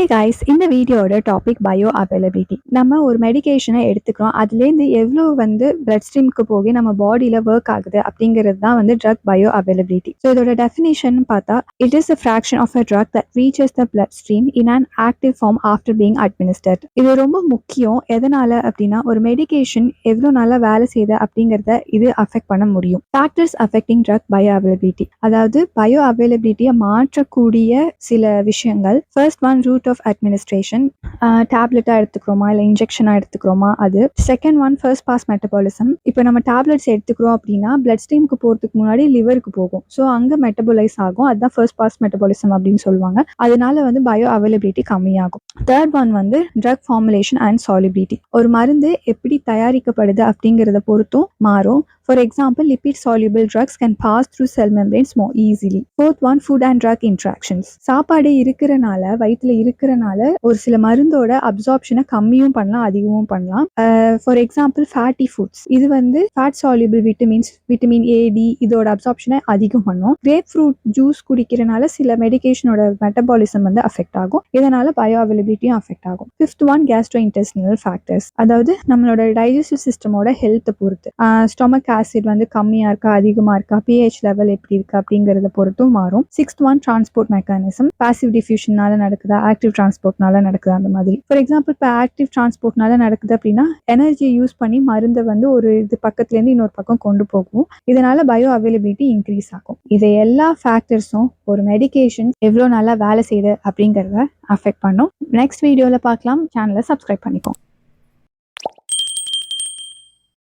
Hey guys, இந்த வீடியோட topic bio availability. நம்ம ஒரு மெடிகேஷனை எடுத்துக்கிறோம், அதுலேருந்து எவ்வளோ பிளட் ஸ்ட்ரீம்க்கு போய் நம்ம பாடியில் ஒர்க் ஆகுது அப்படிங்கிறது தான் ட்ரக் பயோ அவைலபிலிட்டி. ஸோ இதோட டெஃபினேஷன் பார்த்தா, it is a fraction of a drug that reaches the bloodstream in an active form after being administered. இது ரொம்ப முக்கியம். எதனால அப்படின்னா, ஒரு மெடிகேஷன் எவ்வளோ நல்லா வேலை செய்யுது அப்படிங்கிறத இது அஃபெக்ட் பண்ண முடியும். Factors affecting drug bioavailability, அதாவது பயோ அவைலபிலிட்டியை மாற்றக்கூடிய சில விஷயங்கள். First one, route of administration. டேப்லெட்டாக எடுத்துக்கிறோமா இல்லை இன்ஜெக்ஷனாக எடுத்துக்கிறோமா அது. Second one, first pass metabolism. இப்போ நம்ம டேப்லெட்ஸ் எடுத்துக்கிறோம் அப்படின்னா பிளட் ஸ்ட்ரீமுக்கு போகிறதுக்கு முன்னாடி லிவருக்கு போகும். ஸோ அங்கே மெட்டபோலைஸ் ஆகும். அதுதான் ஃபர்ஸ்ட் பாஸ் மெட்டபாலிசம் அப்படின்னு சொல்லுவாங்க. அதனால பயோ அவைலபிலிட்டி கம்மியாகும். Third one drug formulation and solubility. ஒரு மருந்து எப்படி தயாரிக்கப்படுது அப்படிங்கிறத பொறுத்தும் மாறும். For example, lipid soluble drugs can pass through cell membranes more easily. Fourth one, food and drug interactions. சாப்பாடு இருக்கிறனால, வயிற்றுல இருக்கிறனால ஒரு சில மருந்தோட அப்சார்ப்ஷனை கம்மியும் பண்ணலாம், அதிகமும் பண்ணலாம். For example, fatty foods. இது fat soluble vitamins, vitamin A, D இதோட அப்சார்ப்ஷனை அதிகம் பண்ணும். கிரேப் ஃப்ரூட் ஜூஸ் குடிக்கிறனால சில மெடிகேஷனோட மெட்டபாலிசம் அஃபெக்ட் ஆகும். இதனால பயோ அவைலபிலிட்டியும் அஃபெக்ட் ஆகும். Fifth one, Castro intestinal factors. அதாவது நம்மளோட டைஜஸ்டிவ் சிஸ்டமோட ஹெல்த்தை பொறுத்து ஸ்டொமக் ஆசிட் கம்மியாக இருக்கா, அதிகமாக இருக்கா, பிஹெச் லெவல் எப்படி இருக்கு அப்படிங்கிறத பொறுத்தும் மாறும். Sixth one, transport mechanism. Passive டிஃப்யூஷனால நடக்குதா, ஆக்டிவ் டிரான்ஸ்போர்ட்னால நடக்குதா, அந்த மாதிரி. ஃபார் எக்ஸாம்பிள், இப்போ ஆக்டிவ் டிரான்ஸ்போர்ட்னால நடக்குது அப்படின்னா எனர்ஜியை யூஸ் பண்ணி மருந்தை ஒரு இது பக்கத்துலேருந்து இன்னொரு பக்கம் கொண்டு போகும். இதனால பயோ அவைலபிலிட்டி இன்க்ரீஸ் ஆகும். இது எல்லா ஃபேக்டர்ஸும் ஒரு மெடிகேஷன் எவ்வளோ நல்லா வேலை செய்யுது அப்படிங்கிறத அஃபெக்ட் பண்ணும். நெக்ஸ்ட் வீடியோவில் பார்க்கலாம். சேனலை சப்ஸ்கிரைப் பண்ணிக்கோங்க.